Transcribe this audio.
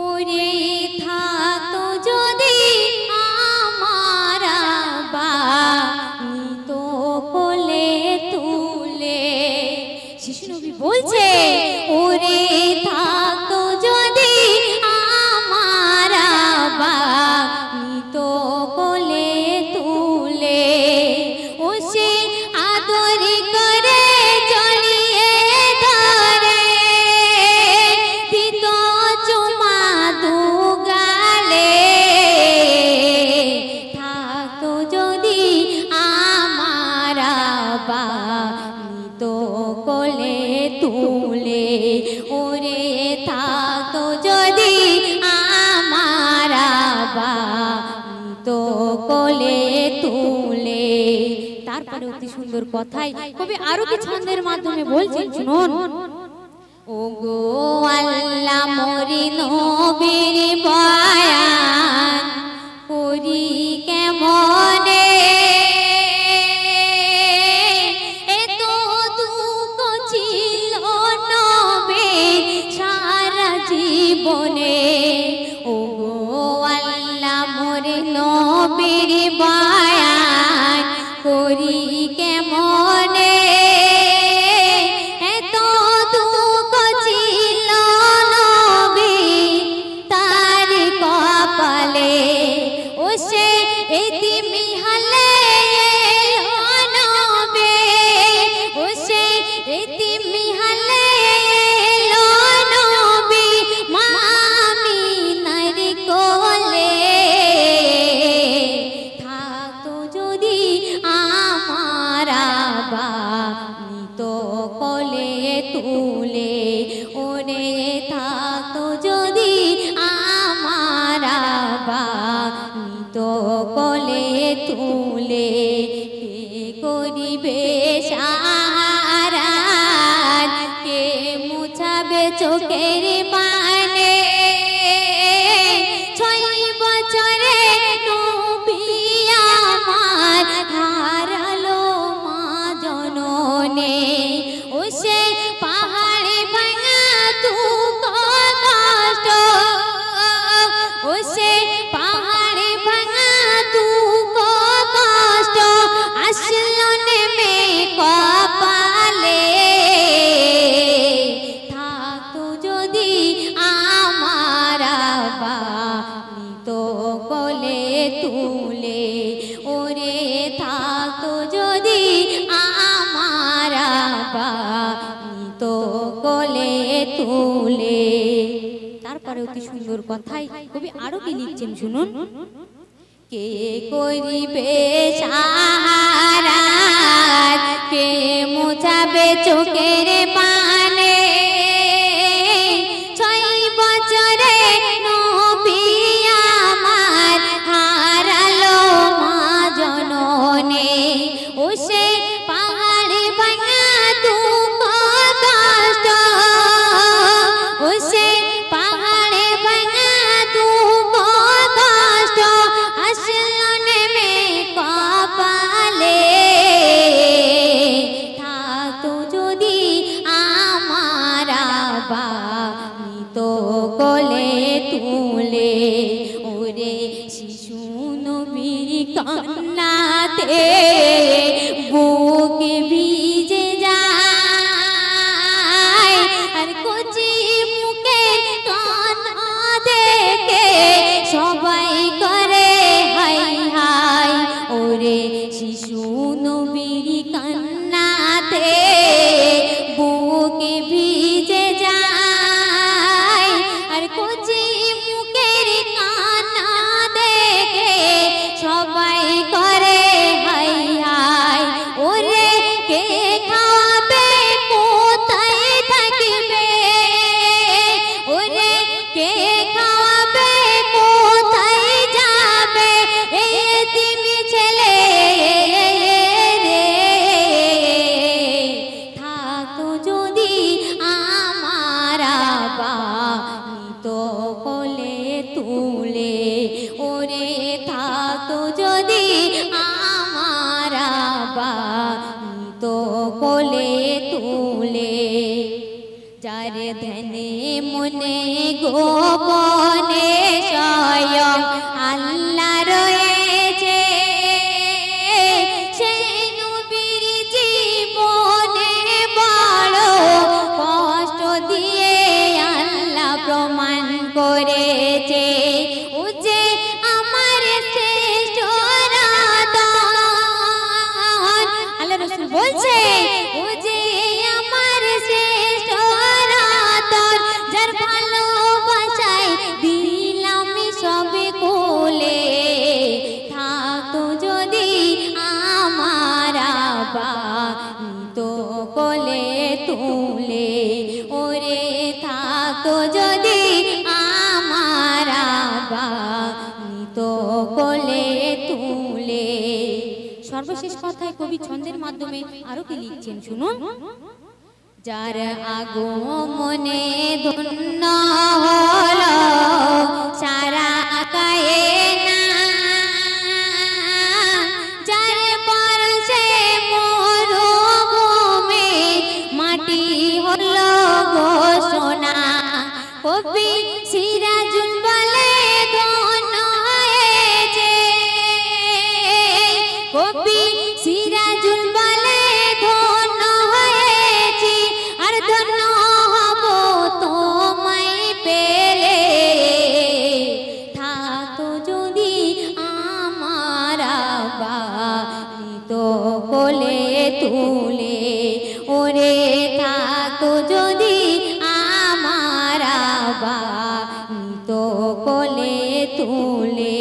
ওরে থাকতো যদি আমার আব্বা নিত কোলে তুলে। শিশু নবী বলছে ওরে থাকতো যদি আমার আব্বা নিত কোলে তুলে। ও সে আদর করে জড়িয়ে ধরে দিত চুমা দুগালে। থাকতো যদি আমার আব্বা নিত কোলে তুলে। ওরে থাকতো যদি আমার আব্বা নিত কোলে তুলে। তারপরে অতি সুন্দর কথাই কবি আরো কি ছন্দের মাধ্যমে বলছেন, শুনুন। ও গো আল্লাহ মরি নবীর বয়ান করি কেমনে, এত দুঃখ ছিল নবীর সারা জীবনে। ও গো আল্লাহ মরি নবীর বয়ান করি কেমনে, এত দুঃখ ছিল নবীর তার কপালে। ও সে এতিমি হালে এলো নবী, ও সে এতিমি হালে এলো নবী মা আমিনার কোলে। থাকতো যদি আমার আব্বা নিত কোলে তুলে। ওরে থাকতো যদি আমার আব্বা নিত কোলে তুলে। কে করিবে সাহারা, কে মুছাবে চোখের পানে। 6 বছরে নবী আমার হারালো মা জননে। ও সে পাহাড়ে ভাঙা দুঃখ কষ্ট, ও সে পাহাড়ে ভাঙা দুঃখ কষ্ট আসলো নেমে কপালে। থাকতো যদি আমার আব্বা নিত কোলে তুলে। ওরে থাকতো যদি আমার আব্বা নিত কোলে তুলে। তারপরে অতি সুন্দর কথাই কবি আরো কি লিখছেন, শুনুন। কে করিবে সাহারা, কে মুছাবে চোখের পানে। 6 বছরে নবী আমার হারালো মা জননে। ও সে পাহাড়ে ভাঙা দুঃখ কষ্ট, ও সে পাহাড়ে ভাঙা দুঃখ কষ্ট আসলো নেমে কপালে। থাকতো যদি আমার আব্বা নিত কোলে তুলে। ওরে শিশু নবীর কান্নাতে বুক ভিজে যায়, আর কচি মুখে কান্না দেখে সবাই করে হাই হাই। ওরে শিশু নবীর কান্নাতে বুক ভিজে যায়, আর কচি মুখের কান্না দেখে সবাই করে হাই হাই। ওরে কে খাওয়াবে কোথায় থাকবে, ওরে কে খাওয়াবে কোথায় যাবে এই এতিমি ছেলে রে। থাকতো যদি আমার আব্বা নিত কোলে তুলে। ওরে থাকতো যদি আমার আব্বা নিত কোলে তুলে। যারে ধ্যানে মনে গোপনে স্বয়ং আল্লাহ রয়েছে, সেই নবীর জীবনে বড় কষ্ট দিয়ে আল্লাহ প্রমাণ করেছে ও যে আমার শ্রেষ্ঠ রাধন। আল্লাহ রাসূল বলছে ও যে আমার শ্রেষ্ঠ রাধন, যার ভালোবাসায় দিলাম সবে কোলে, থাকতো যদি আমার তো কোলে তুলে, ওরে থাকতো যদি আমার তো কোলে তুলে। সর্বশেষ কথায় কবি ছন্দের মাধ্যমে আরো কি লিখছেন শুনুন। যার আগমনে ধন্য হলো সারা কায়না, যার পরশে মরুভূমি মাটি হলো ঘোষণা, কবি সিরাজুল বলে ধন্য হয়েছে, কবি সিরাজুল বলে ধন্য হয়েছি, আর ধন্য হব তোমায় পেলে, থাকতো যদি আমার তো কোলে তুলে, ওরে থাকতো যদি আমার তো কোলে তুলে।